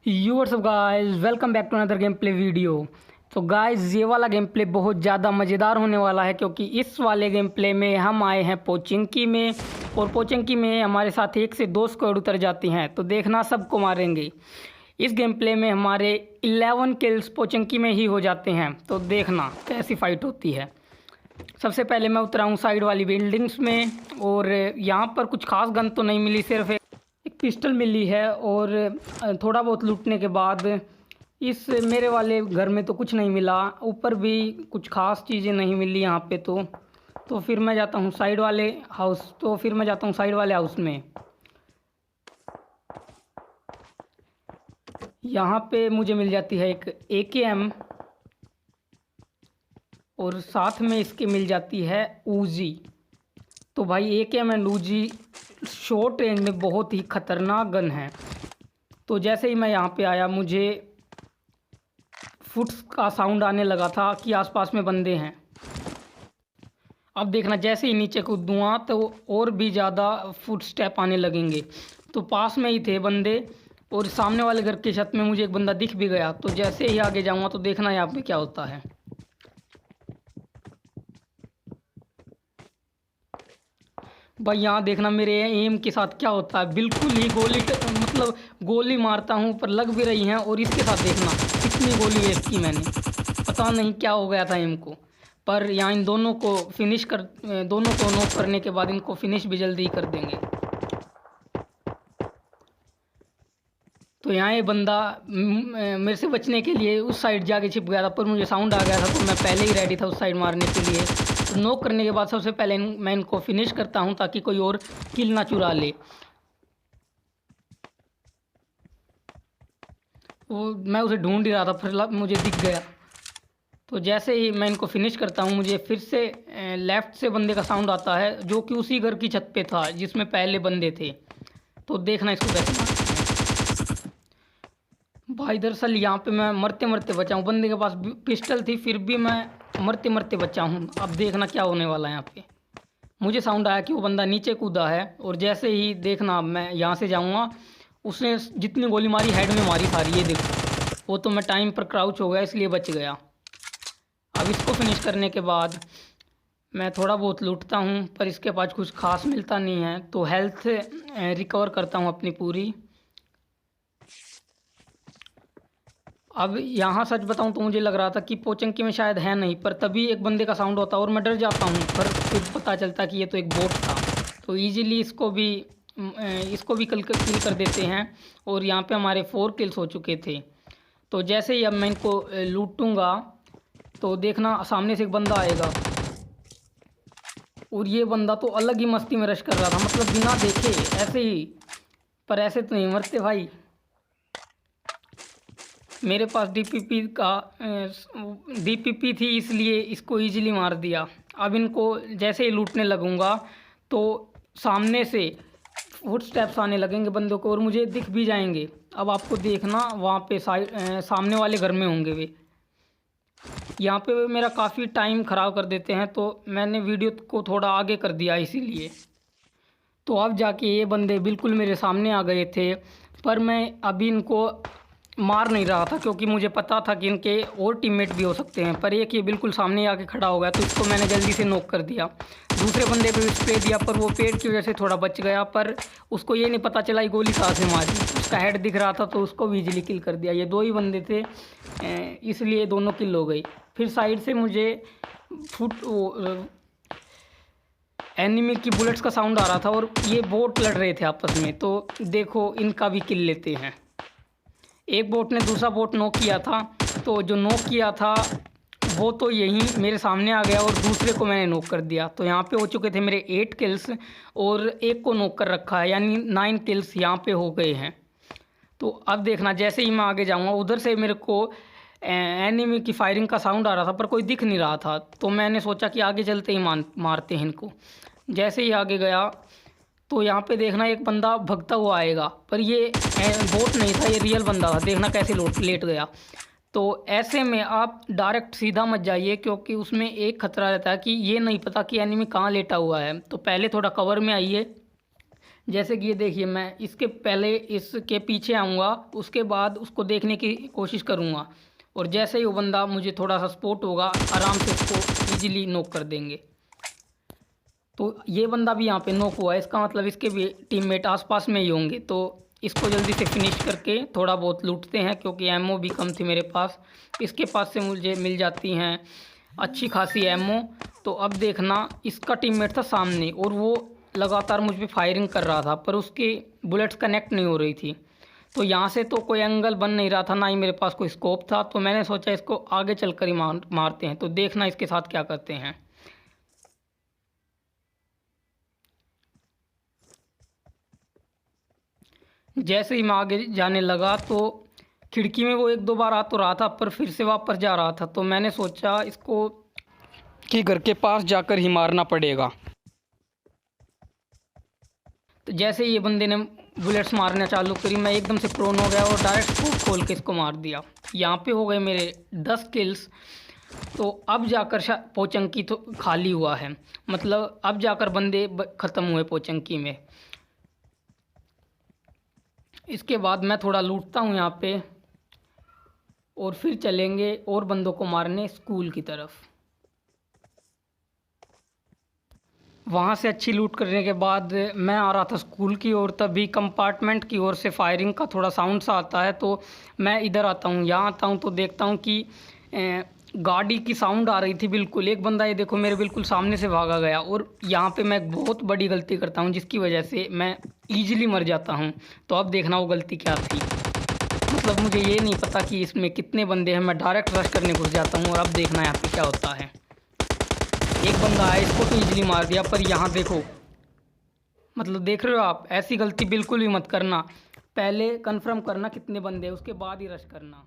WhatsApp guys, welcome back to another game play video. तो guys, ये वाला game play बहुत ज़्यादा मज़ेदार होने वाला है क्योंकि इस वाले गेम प्ले में हम आए हैं पोचिंकी में। और पोचिंकी में हमारे साथ 1 से 2 स्क्वाड उतर जाती हैं, तो देखना सबको मारेंगे। इस गेम प्ले में हमारे 11 किल्स पोचिंकी में ही हो जाते हैं, तो देखना कैसी फाइट होती है। सबसे पहले मैं उतरा हूँ साइड वाली बिल्डिंग्स में, और यहाँ पर कुछ खास गन तो नहीं मिली, सिर्फ एक पिस्टल मिली है। और थोड़ा बहुत लूटने के बाद इस मेरे वाले घर में तो कुछ नहीं मिला, ऊपर भी कुछ खास चीज़ें नहीं मिली यहाँ पे। तो फिर मैं जाता हूँ साइड वाले हाउस में। यहाँ पे मुझे मिल जाती है एक AKM, और साथ में इसके मिल जाती है ऊजी। तो भाई AKM एंड ऊजी शॉर्ट रेंज में बहुत ही ख़तरनाक गन है। तो जैसे ही मैं यहाँ पे आया, मुझे फुट्स का साउंड आने लगा था कि आसपास में बंदे हैं। अब देखना, जैसे ही नीचे कूदूँगा तो और भी ज़्यादा फुट स्टेप आने लगेंगे। तो पास में ही थे बंदे, और सामने वाले घर की छत में मुझे एक बंदा दिख भी गया। तो जैसे ही आगे जाऊँगा तो देखना यहाँ पे क्या होता है। भाई यहाँ देखना मेरे एम के साथ क्या होता है, बिल्कुल ही गोली मारता हूँ पर लग भी रही हैं। और इसके साथ देखना कितनी गोली वेस्ट की मैंने, पता नहीं क्या हो गया था एम को। पर यहाँ इन दोनों को नॉक करने के बाद इनको फिनिश भी जल्दी कर देंगे। तो यहाँ ये बंदा मेरे से बचने के लिए उस साइड जाके छिप गया था, पर मुझे साउंड आ गया था तो मैं पहले ही रेडी था उस साइड मारने के लिए। तो नॉक करने के बाद सबसे पहले मैं इनको फिनिश करता हूँ ताकि कोई और किल ना चुरा ले। वो मैं उसे ढूंढ ही रहा था, फिर मुझे दिख गया। तो जैसे ही मैं इनको फिनिश करता हूँ, मुझे फिर से लेफ़्ट से बंदे का साउंड आता है, जो कि उसी घर की छत पे था जिसमें पहले बंदे थे। तो देखना इसको कैसे मारते हैं। भाई दरअसल यहाँ पे मैं मरते मरते बचा हूँ, बंदे के पास पिस्टल थी फिर भी मैं मरते मरते बचा हूँ। अब देखना क्या होने वाला है। यहाँ पे मुझे साउंड आया कि वो बंदा नीचे कूदा है, और जैसे ही देखना मैं यहाँ से जाऊँगा, उसने जितनी गोली मारी हेड में मारी सारी। ये देखो, वो तो मैं टाइम पर क्राउच हो गया इसलिए बच गया। अब इसको फिनिश करने के बाद मैं थोड़ा बहुत लूटता हूँ, पर इसके पास कुछ खास मिलता नहीं है। तो हेल्थ रिकवर करता हूँ अपनी पूरी। अब यहाँ सच बताऊँ तो मुझे लग रहा था कि पोचंकी में शायद है नहीं, पर तभी एक बंदे का साउंड होता और मैं डर जाता हूँ, पर फिर पता चलता कि ये तो एक बोट था। तो ईजीली इसको भी किल कर देते हैं। और यहाँ पे हमारे 4 किल्स हो चुके थे। तो जैसे ही अब मैं इनको लूटूँगा तो देखना सामने से एक बंदा आएगा, और ये बंदा तो अलग ही मस्ती में रश कर रहा था, मतलब बिना देखे ऐसे ही। पर ऐसे तो नहीं मरते भाई। मेरे पास DPP थी इसलिए इसको इजीली मार दिया। अब इनको जैसे ही लूटने लगूंगा तो सामने से फुटस्टेप्स आने लगेंगे बंदों को, और मुझे दिख भी जाएंगे। अब आपको देखना वहाँ पे सामने वाले घर में होंगे वे। यहाँ पे मेरा काफ़ी टाइम ख़राब कर देते हैं, तो मैंने वीडियो को थोड़ा आगे कर दिया इसीलिए। तो अब जाके ये बंदे बिल्कुल मेरे सामने आ गए थे, पर मैं अभी इनको मार नहीं रहा था क्योंकि मुझे पता था कि इनके और टीममेट भी हो सकते हैं। पर एक ये बिल्कुल सामने आके खड़ा हो गया, तो इसको मैंने जल्दी से नॉक कर दिया। दूसरे बंदे पे भी स्प्रे दिया, पर वो पेड़ की वजह से थोड़ा बच गया, पर उसको ये नहीं पता चला ये गोली कहाँ से मारी। उसका हेड दिख रहा था तो उसको भी इजीली किल कर दिया। ये 2 ही बंदे थे, इसलिए दोनों किल हो गई। फिर साइड से मुझे एनिमी की बुलेट्स का साउंड आ रहा था, और ये बोट लड़ रहे थे आपस में। तो देखो इनका भी किल लेते हैं। एक बोट ने दूसरा बोट नॉक किया था, तो जो नॉक किया था वो तो यहीं मेरे सामने आ गया, और दूसरे को मैंने नॉक कर दिया। तो यहाँ पे हो चुके थे मेरे 8 किल्स, और एक को नॉक कर रखा है, यानी 9 किल्स यहाँ पे हो गए हैं। तो अब देखना, जैसे ही मैं आगे जाऊँगा उधर से मेरे को एनिमी की फायरिंग का साउंड आ रहा था, पर कोई दिख नहीं रहा था। तो मैंने सोचा कि आगे चलते ही मारते हैं इनको। जैसे ही आगे गया तो यहाँ पे देखना एक बंदा भगता हुआ आएगा, पर ये बोट नहीं था, ये रियल बंदा था। देखना कैसे लेट गया। तो ऐसे में आप डायरेक्ट सीधा मत जाइए, क्योंकि उसमें एक खतरा रहता है कि ये नहीं पता कि एनिमी कहाँ लेटा हुआ है। तो पहले थोड़ा कवर में आइए, जैसे कि ये देखिए, मैं इसके पहले इसके पीछे आऊँगा, उसके बाद उसको देखने की कोशिश करूँगा, और जैसे ही वो बंदा मुझे थोड़ा सा सपोर्ट होगा, आराम से इसको ईजिली नॉक कर देंगे। तो ये बंदा भी यहाँ पे नॉक हुआ है, इसका मतलब इसके भी टीममेट आसपास में ही होंगे। तो इसको जल्दी से फिनिश करके थोड़ा बहुत लूटते हैं, क्योंकि एमओ भी कम थी मेरे पास। इसके पास से मुझे मिल जाती हैं अच्छी खासी एमओ। तो अब देखना, इसका टीममेट था सामने और वो लगातार मुझ पे फायरिंग कर रहा था, पर उसकी बुलेट्स कनेक्ट नहीं हो रही थी। तो यहाँ से तो कोई एंगल बन नहीं रहा था, ना ही मेरे पास कोई स्कोप था। तो मैंने सोचा इसको आगे चलकर ही मारते हैं। तो देखना इसके साथ क्या करते हैं। जैसे ही मैं आगे जाने लगा तो खिड़की में वो एक दो बार आ तो रहा था, पर फिर से वापस जा रहा था। तो मैंने सोचा इसको कि घर के पास जाकर ही मारना पड़ेगा। तो जैसे ही ये बंदे ने बुलेट्स मारना चालू करी, मैं एकदम से प्रोन हो गया और डायरेक्ट स्कोप खोल के इसको मार दिया। यहाँ पे हो गए मेरे 10 किल्स। तो अब जाकर पोचंकी तो खाली हुआ है, मतलब अब जाकर बंदे ख़त्म हुए पोचंकी में। इसके बाद मैं थोड़ा लूटता हूँ यहाँ पे, और फिर चलेंगे और बंदों को मारने स्कूल की तरफ। वहाँ से अच्छी लूट करने के बाद मैं आ रहा था स्कूल की ओर, तभी कंपार्टमेंट की ओर से फायरिंग का थोड़ा साउंड सा आता है। तो मैं इधर आता हूँ, यहाँ आता हूँ तो देखता हूँ कि गाड़ी की साउंड आ रही थी बिल्कुल। एक बंदा ये देखो मेरे बिल्कुल सामने से भागा गया, और यहाँ पे मैं एक बहुत बड़ी गलती करता हूँ, जिसकी वजह से मैं ईजिली मर जाता हूँ। तो अब देखना वो गलती क्या थी। मतलब मुझे ये नहीं पता कि इसमें कितने बंदे हैं, मैं डायरेक्ट रश करने घुस जाता हूँ। और अब देखना यहाँ पे क्या होता है। एक बंदा आया, इसको तो ईजिली मार दिया, पर यहाँ देखो, मतलब देख रहे हो आप, ऐसी गलती बिल्कुल भी मत करना। पहले कंफर्म करना कितने बंदे हैं, उसके बाद ही रश करना।